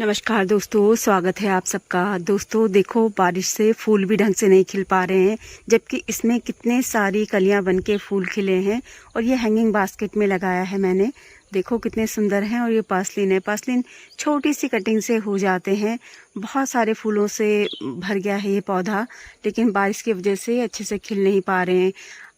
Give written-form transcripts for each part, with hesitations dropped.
नमस्कार दोस्तों, स्वागत है आप सबका। दोस्तों देखो, बारिश से फूल भी ढंग से नहीं खिल पा रहे हैं, जबकि इसमें कितने सारी कलियां बनके फूल खिले हैं। और ये हैंगिंग बास्केट में लगाया है मैंने। देखो कितने सुंदर हैं। और ये पासलिन है। पासलिन छोटी सी कटिंग से हो जाते हैं। बहुत सारे फूलों से भर गया है ये पौधा, लेकिन बारिश की वजह से अच्छे से खिल नहीं पा रहे हैं।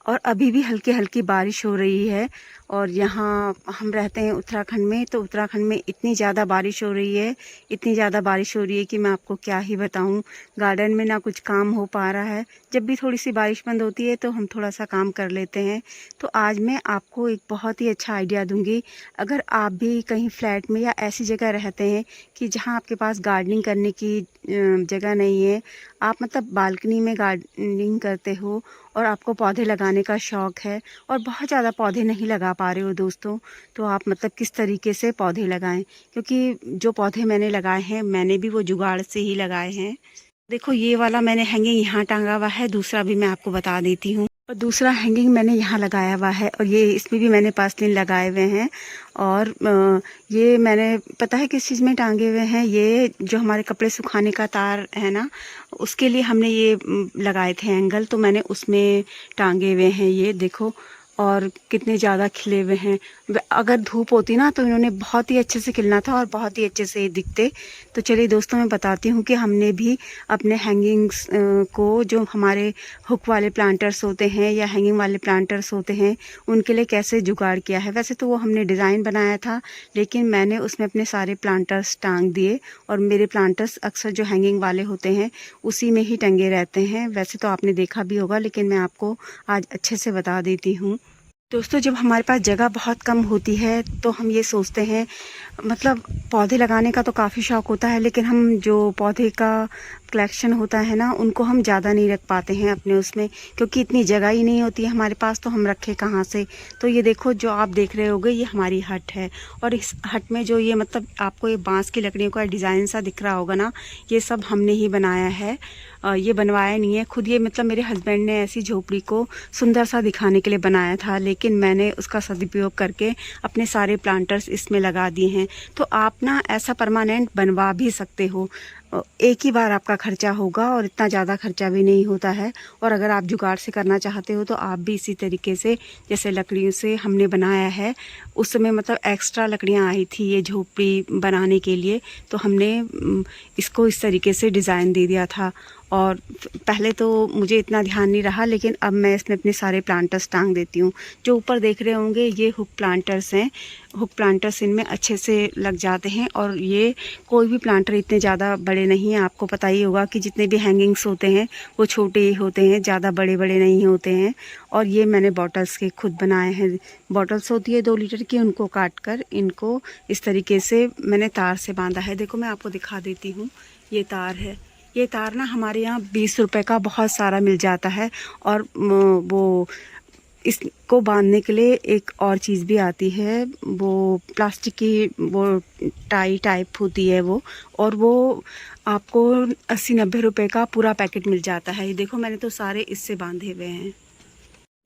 और अभी भी हल्की हल्की बारिश हो रही है। और यहाँ हम रहते हैं उत्तराखंड में, तो उत्तराखंड में इतनी ज़्यादा बारिश हो रही है, इतनी ज़्यादा बारिश हो रही है कि मैं आपको क्या ही बताऊँ। गार्डन में ना कुछ काम हो पा रहा है। जब भी थोड़ी सी बारिश बंद होती है तो हम थोड़ा सा काम कर लेते हैं। तो आज मैं आपको एक बहुत ही अच्छा आइडिया दूंगी। अगर आप भी कहीं फ्लैट में या ऐसी जगह रहते हैं कि जहाँ आपके पास गार्डनिंग करने की जगह नहीं है, आप मतलब बालकनी में गार्डनिंग करते हो और आपको पौधे लगाने का शौक़ है और बहुत ज़्यादा पौधे नहीं लगा पा रहे हो दोस्तों, तो आप मतलब किस तरीके से पौधे लगाएं। क्योंकि जो पौधे मैंने लगाए हैं, मैंने भी वो जुगाड़ से ही लगाए हैं। देखो ये वाला मैंने हैंगिंग यहाँ टांगा हुआ है, दूसरा भी मैं आपको बता देती हूँ। और दूसरा हैंगिंग मैंने यहाँ लगाया हुआ है, और ये इसमें भी मैंने पासलिन लगाए हुए हैं। और ये मैंने पता है किस चीज़ में टांगे हुए हैं। ये जो हमारे कपड़े सुखाने का तार है ना, उसके लिए हमने ये लगाए थे एंगल, तो मैंने उसमें टांगे हुए हैं। ये देखो, और कितने ज़्यादा खिले हुए हैं। अगर धूप होती ना तो इन्होंने बहुत ही अच्छे से खिलना था और बहुत ही अच्छे से दिखते। तो चलिए दोस्तों, मैं बताती हूँ कि हमने भी अपने हैंगिंग्स को, जो हमारे हुक वाले प्लांटर्स होते हैं या हैंगिंग वाले प्लांटर्स होते हैं, उनके लिए कैसे जुगाड़ किया है। वैसे तो वो हमने डिज़ाइन बनाया था, लेकिन मैंने उसमें अपने सारे प्लांटर्स टांग दिए। और मेरे प्लांटर्स अक्सर जो हैंगिंग वाले होते हैं उसी में ही टंगे रहते हैं। वैसे तो आपने देखा भी होगा, लेकिन मैं आपको आज अच्छे से बता देती हूँ। दोस्तों, जब हमारे पास जगह बहुत कम होती है तो हम ये सोचते हैं, मतलब पौधे लगाने का तो काफ़ी शौक़ होता है, लेकिन हम जो पौधे का कलेक्शन होता है ना, उनको हम ज़्यादा नहीं रख पाते हैं अपने उसमें, क्योंकि इतनी जगह ही नहीं होती है हमारे पास, तो हम रखें कहाँ से। तो ये देखो, जो आप देख रहे होगे, ये हमारी हट है। और इस हट में जो ये मतलब आपको ये बांस की लकड़ियों का डिज़ाइन सा दिख रहा होगा ना, ये सब हमने ही बनाया है। ये बनवाया नहीं है खुद। ये मतलब मेरे हस्बैंड ने ऐसी झोपड़ी को सुंदर सा दिखाने के लिए बनाया था, लेकिन मैंने उसका सदुपयोग करके अपने सारे प्लांटर्स इसमें लगा दिए हैं। तो आप ना ऐसा परमानेंट बनवा भी सकते हो। एक ही बार आपका खर्चा होगा और इतना ज़्यादा खर्चा भी नहीं होता है। और अगर आप जुगाड़ से करना चाहते हो तो आप भी इसी तरीके से, जैसे लकड़ियों से हमने बनाया है, उस समय मतलब एक्स्ट्रा लकड़ियाँ आई थी ये झोपड़ी बनाने के लिए, तो हमने इसको इस तरीके से डिज़ाइन दे दिया था। और पहले तो मुझे इतना ध्यान नहीं रहा, लेकिन अब मैं इसमें अपने सारे प्लांटर्स टांग देती हूँ। जो ऊपर देख रहे होंगे, ये हुक प्लांटर्स हैं। हुक प्लांटर्स इनमें अच्छे से लग जाते हैं। और ये कोई भी प्लांटर इतने ज़्यादा बड़े नहीं हैं। आपको पता ही होगा कि जितने भी हैंगिंग्स होते हैं वो छोटे ही होते हैं, ज़्यादा बड़े बड़े नहीं होते हैं। और ये मैंने बॉटल्स के खुद बनाए हैं। बॉटल्स होती है 2 लीटर की, उनको काट कर इनको इस तरीके से मैंने तार से बांधा है। देखो, मैं आपको दिखा देती हूँ। ये तार है। ये तार ना हमारे यहाँ 20 रुपए का बहुत सारा मिल जाता है। और वो इसको बांधने के लिए एक और चीज़ भी आती है, वो प्लास्टिक की वो टाई टाइप होती है वो, और वो आपको 80-90 रुपए का पूरा पैकेट मिल जाता है। ये देखो, मैंने तो सारे इससे बांधे हुए हैं।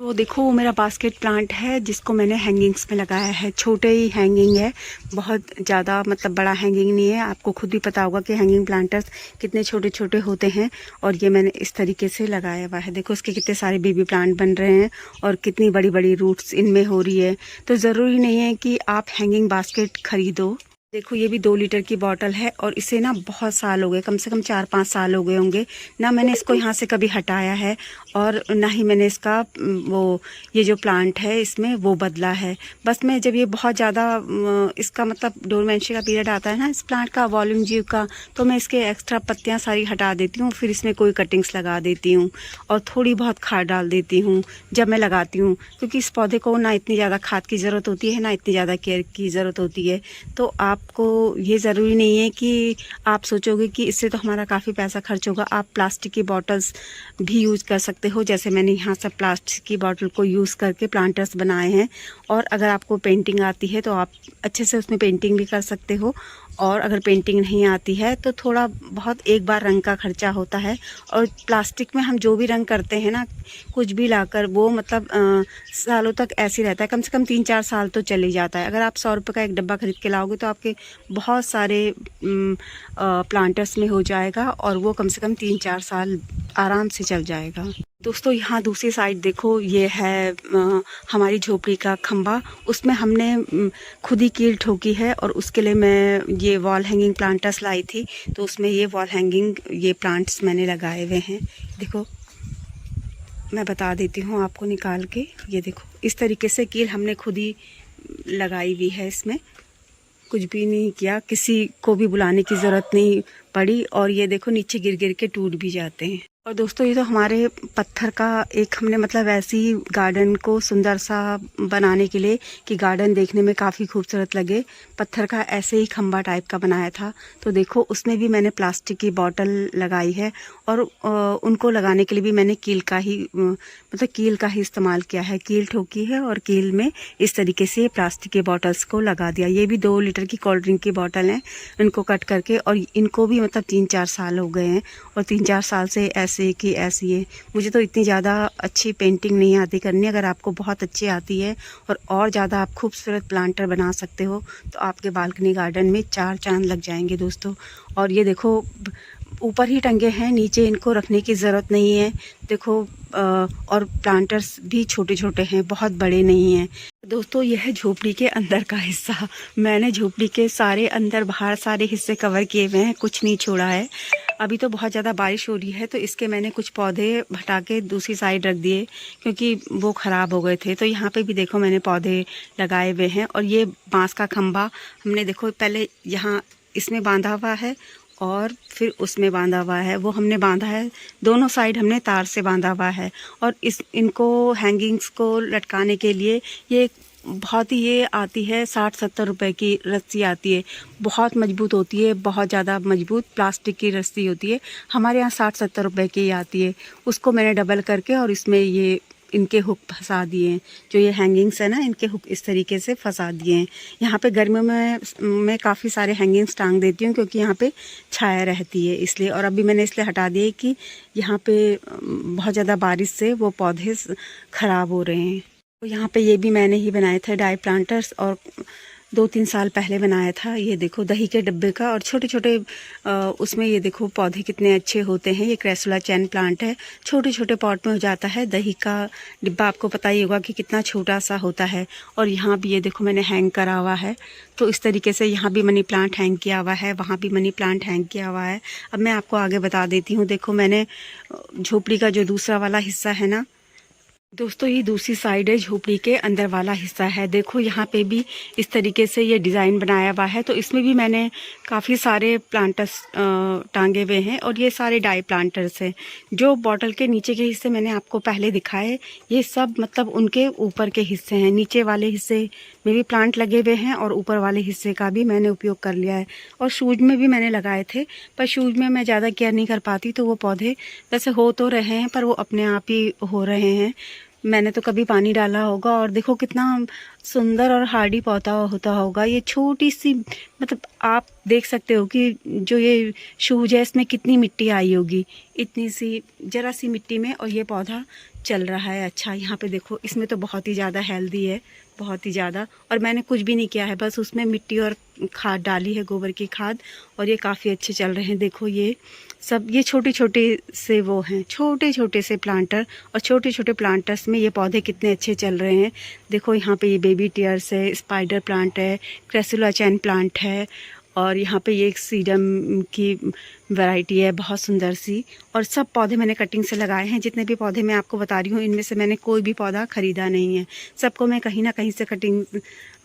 तो देखो, वो मेरा बास्केट प्लांट है जिसको मैंने हैंगिंग्स में लगाया है। छोटे ही हैंगिंग है, बहुत ज़्यादा मतलब बड़ा हैंगिंग नहीं है। आपको खुद भी पता होगा कि हैंगिंग प्लांटर्स कितने छोटे छोटे होते हैं। और ये मैंने इस तरीके से लगाया हुआ है। देखो, इसके कितने सारे बेबी प्लांट बन रहे हैं और कितनी बड़ी बड़ी रूट्स इनमें हो रही है। तो ज़रूरी नहीं है कि आप हैंगिंग बास्केट खरीदो। देखो, ये भी 2 लीटर की बॉटल है, और इसे ना बहुत साल हो गए, कम से कम 4-5 साल हो गए होंगे ना। मैंने इसको यहाँ से कभी हटाया है, और ना ही मैंने इसका वो ये जो प्लांट है इसमें वो बदला है। बस मैं जब ये बहुत ज़्यादा इसका मतलब डोरमेंसी का पीरियड आता है ना इस प्लांट का, वॉल्यूम जीव का, तो मैं इसके एक्स्ट्रा पत्तियाँ सारी हटा देती हूँ। फिर इसमें कोई कटिंग्स लगा देती हूँ और थोड़ी बहुत खाद डाल देती हूँ जब मैं लगाती हूँ, क्योंकि इस पौधे को ना इतनी ज़्यादा खाद की ज़रूरत होती है, ना इतनी ज़्यादा केयर की ज़रूरत होती है। तो आपको ये ज़रूरी नहीं है कि आप सोचोगे कि इससे तो हमारा काफ़ी पैसा खर्च होगा। आप प्लास्टिक की बॉटल्स भी यूज़ कर सकते सकते हो। जैसे मैंने यहाँ सब प्लास्टिक की बॉटल को यूज़ करके प्लांटर्स बनाए हैं। और अगर आपको पेंटिंग आती है तो आप अच्छे से उसमें पेंटिंग भी कर सकते हो, और अगर पेंटिंग नहीं आती है तो थोड़ा बहुत एक बार रंग का खर्चा होता है। और प्लास्टिक में हम जो भी रंग करते हैं ना, कुछ भी लाकर, वो मतलब सालों तक ऐसे रहता है, कम से कम 3-4 साल तो चले जाता है। अगर आप 100 रुपये का एक डब्बा खरीद के लाओगे तो आपके बहुत सारे प्लांटर्स में हो जाएगा, और वो कम से कम 3-4 साल आराम से चल जाएगा। दोस्तों यहाँ दूसरी साइड देखो, ये है हमारी झोपड़ी का खंबा। उसमें हमने खुद ही कील ठोकी है, और उसके लिए मैं ये वॉल हैंगिंग प्लांटर्स लाई थी, तो उसमें ये वॉल हैंगिंग ये प्लांट्स मैंने लगाए हुए हैं। देखो मैं बता देती हूँ आपको निकाल के, ये देखो इस तरीके से कील हमने खुद ही लगाई हुई है। इसमें कुछ भी नहीं किया, किसी को भी बुलाने की ज़रूरत नहीं पड़ी, और ये देखो नीचे गिर गिर के टूट भी जाते हैं। और दोस्तों ये तो हमारे पत्थर का एक हमने मतलब ऐसी गार्डन को सुंदर सा बनाने के लिए कि गार्डन देखने में काफ़ी खूबसूरत लगे, पत्थर का ऐसे ही खंबा टाइप का बनाया था। तो देखो उसमें भी मैंने प्लास्टिक की बॉटल लगाई है, और उनको लगाने के लिए भी मैंने कील का ही मतलब कील का ही इस्तेमाल किया है। कील ठोकी है और कील में इस तरीके से प्लास्टिक के बॉटल्स को लगा दिया। ये भी 2 लीटर की कोल्ड ड्रिंक की बॉटल है, इनको कट करके, और इनको भी मतलब 3-4 साल हो गए हैं, और 3-4 साल से ऐसे की ऐसी है। मुझे तो इतनी ज़्यादा अच्छी पेंटिंग नहीं आती करनी। अगर आपको बहुत अच्छी आती है और ज़्यादा आप खूबसूरत प्लांटर बना सकते हो, तो आपके बालकनी गार्डन में 4 चांद लग जाएंगे दोस्तों। और ये देखो ऊपर ही टंगे हैं, नीचे इनको रखने की ज़रूरत नहीं है। देखो और प्लांटर्स भी छोटे छोटे हैं, बहुत बड़े नहीं हैं। दोस्तों यह है झोपड़ी के अंदर का हिस्सा। मैंने झोपड़ी के सारे अंदर बाहर सारे हिस्से कवर किए हुए हैं, कुछ नहीं छोड़ा है। अभी तो बहुत ज़्यादा बारिश हो रही है, तो इसके मैंने कुछ पौधे हटा के दूसरी साइड रख दिए, क्योंकि वो ख़राब हो गए थे। तो यहाँ पे भी देखो मैंने पौधे लगाए हुए हैं। और ये बांस का खंभा हमने देखो पहले यहाँ इसमें बांधा हुआ है, और फिर उसमें बांधा हुआ है, वो हमने बांधा है। दोनों साइड हमने तार से बांधा हुआ है। और इनको हैंगिंग्स को लटकाने के लिए ये बहुत ही ये आती है 60-70 रुपए की रस्सी आती है, बहुत मजबूत होती है, बहुत ज़्यादा मजबूत प्लास्टिक की रस्सी होती है। हमारे यहाँ 60-70 रुपए की आती है। उसको मैंने डबल करके और इसमें ये इनके हुक फंसा दिए हैं। जो ये हैंगिंग्स है ना, इनके हुक इस तरीके से फंसा दिए हैं। यहाँ पे गर्मियों में मैं काफ़ी सारे हैंगिंग्स टांग देती हूँ, क्योंकि यहाँ पे छाया रहती है इसलिए। और अभी मैंने इसलिए हटा दिए कि यहाँ पे बहुत ज़्यादा बारिश से वो पौधे ख़राब हो रहे हैं। तो यहाँ पे ये भी मैंने ही बनाए थे डाई प्लांटर्स, और 2-3 साल पहले बनाया था। ये देखो दही के डब्बे का, और छोटे छोटे उसमें ये देखो पौधे कितने अच्छे होते हैं। ये क्रेसुला चैन प्लांट है, छोटे छोटे पॉट में हो जाता है। दही का डिब्बा आपको पता ही होगा कि कितना छोटा सा होता है। और यहाँ भी ये देखो मैंने हैंग करा हुआ है। तो इस तरीके से यहाँ भी मनी प्लांट हैंग किया हुआ है, वहाँ भी मनी प्लांट हैंग किया हुआ है। अब मैं आपको आगे बता देती हूँ। देखो मैंने झोपड़ी का जो दूसरा वाला हिस्सा है ना दोस्तों, ये दूसरी साइड है, झोपड़ी के अंदर वाला हिस्सा है। देखो यहाँ पे भी इस तरीके से ये डिज़ाइन बनाया हुआ है। तो इसमें भी मैंने काफ़ी सारे प्लांटर्स टांगे हुए हैं, और ये सारे डाई प्लांटर्स हैं। जो बॉटल के नीचे के हिस्से मैंने आपको पहले दिखाए, ये सब मतलब उनके ऊपर के हिस्से हैं। नीचे वाले हिस्से में भी प्लांट लगे हुए हैं, और ऊपर वाले हिस्से का भी मैंने उपयोग कर लिया है। और शूज में भी मैंने लगाए थे, पर शूज में मैं ज़्यादा केयर नहीं कर पाती, तो वो पौधे वैसे हो तो रहे हैं, पर वो अपने आप ही हो रहे हैं। मैंने तो कभी पानी डाला होगा, और देखो कितना सुंदर और हार्डी पौधा होता होगा। ये छोटी सी मतलब आप देख सकते हो कि जो ये शूज है इसमें कितनी मिट्टी आई होगी, इतनी सी जरा सी मिट्टी में, और ये पौधा चल रहा है। अच्छा यहाँ पे देखो इसमें तो बहुत ही ज़्यादा हेल्दी है, बहुत ही ज़्यादा। और मैंने कुछ भी नहीं किया है, बस उसमें मिट्टी और खाद डाली है, गोबर की खाद, और ये काफ़ी अच्छे चल रहे हैं। देखो ये सब ये छोटे छोटे से वो हैं, छोटे छोटे से प्लांटर, और छोटे छोटे प्लांटर्स में ये पौधे कितने अच्छे चल रहे हैं। देखो यहाँ पे ये बेबी टियर्स है, स्पाइडर प्लांट है, क्रेसुला चैन प्लांट है, और यहाँ पे ये एक सीडम की वैरायटी है, बहुत सुंदर सी। और सब पौधे मैंने कटिंग से लगाए हैं। जितने भी पौधे मैं आपको बता रही हूँ, इनमें से मैंने कोई भी पौधा ख़रीदा नहीं है। सबको मैं कहीं ना कहीं से कटिंग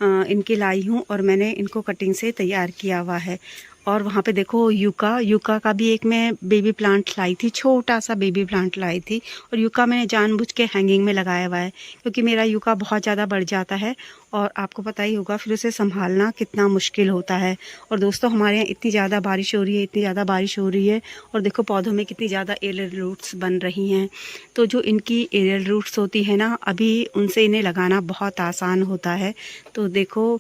इनकी लाई हूँ, और मैंने इनको कटिंग से तैयार किया हुआ है। और वहाँ पे देखो यूका का भी एक मैं बेबी प्लांट लाई थी, छोटा सा बेबी प्लांट लाई थी। और यूका मैंने जानबूझ के हैंगिंग में लगाया हुआ है, क्योंकि मेरा यूका बहुत ज़्यादा बढ़ जाता है, और आपको पता ही होगा फिर उसे संभालना कितना मुश्किल होता है। और दोस्तों हमारे यहाँ इतनी ज़्यादा बारिश हो रही है, इतनी ज़्यादा बारिश हो रही है, और देखो पौधों में कितनी ज़्यादा एरियल रूट्स बन रही हैं। तो जो इनकी एरियल रूट्स होती है ना, अभी उनसे इन्हें लगाना बहुत आसान होता है। तो देखो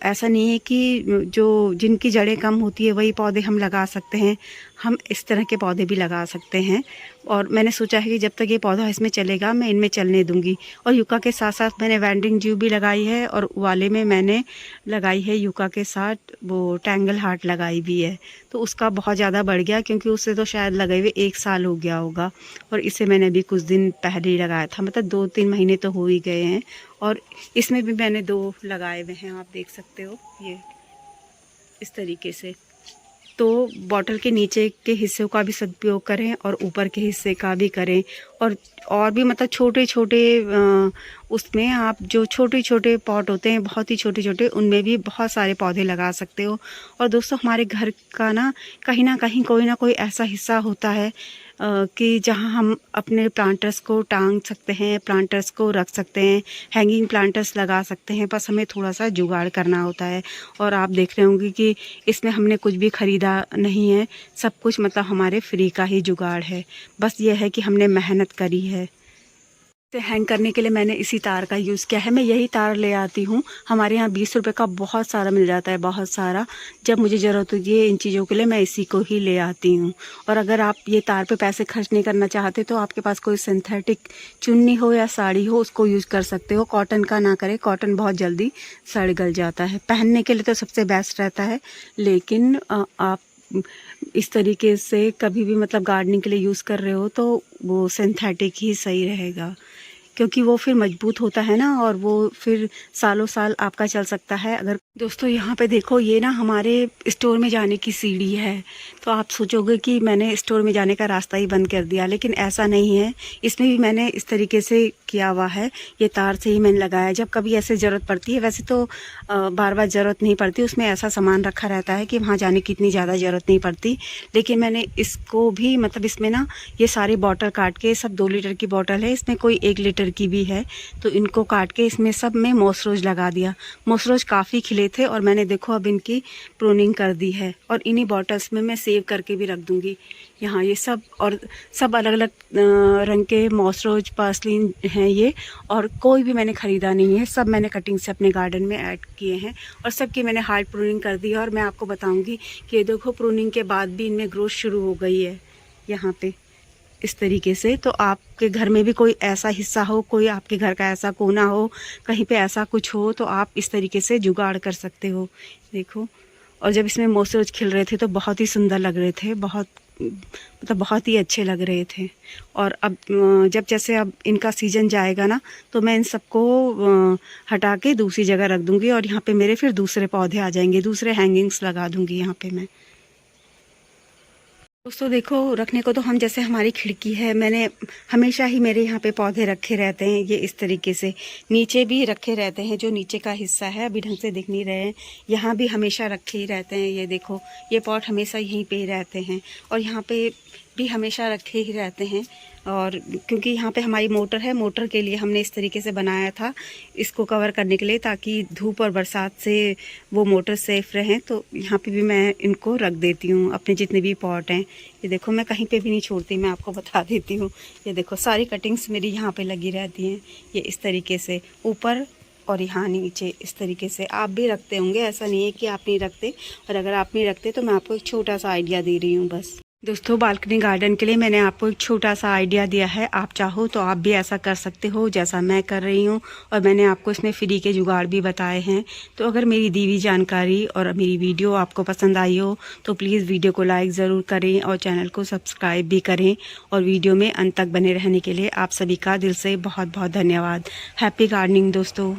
ऐसा नहीं है कि जो जिनकी जड़ें कम होती है वही पौधे हम लगा सकते हैं, हम इस तरह के पौधे भी लगा सकते हैं। और मैंने सोचा है कि जब तक ये पौधा इसमें चलेगा मैं इनमें चलने दूंगी। और यूका के साथ साथ मैंने वैंडिंग ज्यू भी लगाई है, और वाले में मैंने लगाई है यूका के साथ वो टैंगल हार्ट लगाई भी है। तो उसका बहुत ज़्यादा बढ़ गया, क्योंकि उससे तो शायद लगे हुए 1 साल हो गया होगा, और इसे मैंने अभी कुछ दिन पहले ही लगाया था, मतलब 2-3 महीने तो हो ही गए हैं। और इसमें भी मैंने 2 लगाए हुए हैं, आप देख सकते हो ये इस तरीके से। तो बॉटल के नीचे के हिस्से का भी सदुपयोग करें और ऊपर के हिस्से का भी करें। और भी मतलब छोटे छोटे उसमें आप जो छोटे छोटे पॉट होते हैं, बहुत ही छोटे छोटे, उनमें भी बहुत सारे पौधे लगा सकते हो। और दोस्तों हमारे घर का ना कहीं कोई ना कोई ऐसा हिस्सा होता है कि जहाँ हम अपने प्लांटर्स को टांग सकते हैं, प्लांटर्स को रख सकते हैं, हैंगिंग प्लांटर्स लगा सकते हैं। बस हमें थोड़ा सा जुगाड़ करना होता है। और आप देख रहे होंगे कि इसमें हमने कुछ भी ख़रीदा नहीं है, सब कुछ मतलब हमारे फ्री का ही जुगाड़ है। बस ये है कि हमने मेहनत करी है। इसे हैंग करने के लिए मैंने इसी तार का यूज़ किया है। मैं यही तार ले आती हूँ, हमारे यहाँ 20 रुपये का बहुत सारा मिल जाता है, बहुत सारा। जब मुझे ज़रूरत होती है इन चीज़ों के लिए मैं इसी को ही ले आती हूँ। और अगर आप ये तार पे पैसे खर्च नहीं करना चाहते तो आपके पास कोई सिंथेटिक चुन्नी हो या साड़ी हो, उसको यूज़ कर सकते हो। कॉटन का ना करें, कॉटन बहुत जल्दी सड़ गल जाता है। पहनने के लिए तो सबसे बेस्ट रहता है, लेकिन आप इस तरीके से कभी भी मतलब गार्डनिंग के लिए यूज़ कर रहे हो तो वो सिंथेटिक ही सही रहेगा, क्योंकि वो फिर मजबूत होता है ना, और वो फिर सालों साल आपका चल सकता है। अगर दोस्तों यहाँ पे देखो, ये ना हमारे स्टोर में जाने की सीढ़ी है। तो आप सोचोगे कि मैंने स्टोर में जाने का रास्ता ही बंद कर दिया, लेकिन ऐसा नहीं है। इसमें भी मैंने इस तरीके से किया हुआ है, ये तार से ही मैंने लगाया। जब कभी ऐसे ज़रूरत पड़ती है, वैसे तो बार बार ज़रूरत नहीं पड़ती, उसमें ऐसा सामान रखा रहता है कि वहाँ जाने की इतनी ज़्यादा ज़रूरत नहीं पड़ती। लेकिन मैंने इसको भी मतलब इसमें ना ये सारी बॉटल काट के, सब 2 लीटर की बॉटल है, इसमें कोई 1 लीटर की भी है, तो इनको काट के इसमें सब में मोसरोज लगा दिया। मोसरोज काफ़ी खिले थे और मैंने देखो अब इनकी प्रूनिंग कर दी है। और इन्हीं बॉटल्स में मैं सेव करके भी रख दूंगी यहाँ ये सब। और सब अलग अलग रंग के मोसरोज पार्सलिन हैं ये, और कोई भी मैंने ख़रीदा नहीं है, सब मैंने कटिंग से अपने गार्डन में ऐड किए हैं। और सबकी मैंने हार्ड प्रूनिंग कर दी है। और मैं आपको बताऊंगी कि देखो प्रूनिंग के बाद भी इनमें ग्रोथ शुरू हो गई है यहाँ पे इस तरीके से। तो आपके घर में भी कोई ऐसा हिस्सा हो, कोई आपके घर का ऐसा कोना हो, कहीं पे ऐसा कुछ हो, तो आप इस तरीके से जुगाड़ कर सकते हो। देखो, और जब इसमें मोसरोज खिल रहे थे तो बहुत ही सुंदर लग रहे थे, बहुत मतलब बहुत ही अच्छे लग रहे थे। और अब जब जैसे अब इनका सीज़न जाएगा ना, तो मैं इन सबको हटा के दूसरी जगह रख दूँगी, और यहाँ पे मेरे फिर दूसरे पौधे आ जाएंगे, दूसरे हैंगिंग्स लगा दूँगी यहाँ पे मैं। दोस्तों देखो, रखने को तो हम, जैसे हमारी खिड़की है, मैंने हमेशा ही मेरे यहाँ पे पौधे रखे रहते हैं ये इस तरीके से। नीचे भी रखे रहते हैं, जो नीचे का हिस्सा है अभी ढंग से दिख नहीं रहे हैं, यहाँ भी हमेशा रखे ही रहते हैं। ये देखो, ये पॉट हमेशा यहीं पे ही रहते हैं, और यहाँ पे भी हमेशा रखे ही रहते हैं। और क्योंकि यहाँ पे हमारी मोटर है, मोटर के लिए हमने इस तरीके से बनाया था इसको कवर करने के लिए, ताकि धूप और बरसात से वो मोटर सेफ रहें। तो यहाँ पे भी मैं इनको रख देती हूँ, अपने जितने भी पॉट हैं। ये देखो, मैं कहीं पे भी नहीं छोड़ती, मैं आपको बता देती हूँ। ये देखो, सारी कटिंग्स मेरी यहाँ पे लगी रहती हैं ये इस तरीके से, ऊपर और यहाँ नीचे इस तरीके से। आप भी रखते होंगे, ऐसा नहीं है कि आप नहीं रखते, और अगर आप नहीं रखते तो मैं आपको एक छोटा सा आइडिया दे रही हूँ बस। दोस्तों, बालकनी गार्डन के लिए मैंने आपको एक छोटा सा आइडिया दिया है। आप चाहो तो आप भी ऐसा कर सकते हो जैसा मैं कर रही हूँ, और मैंने आपको इसमें फ्री के जुगाड़ भी बताए हैं। तो अगर मेरी दी हुई जानकारी और मेरी वीडियो आपको पसंद आई हो तो प्लीज़ वीडियो को लाइक ज़रूर करें और चैनल को सब्सक्राइब भी करें। और वीडियो में अंत तक बने रहने के लिए आप सभी का दिल से बहुत बहुत धन्यवाद। हैप्पी गार्डनिंग दोस्तों।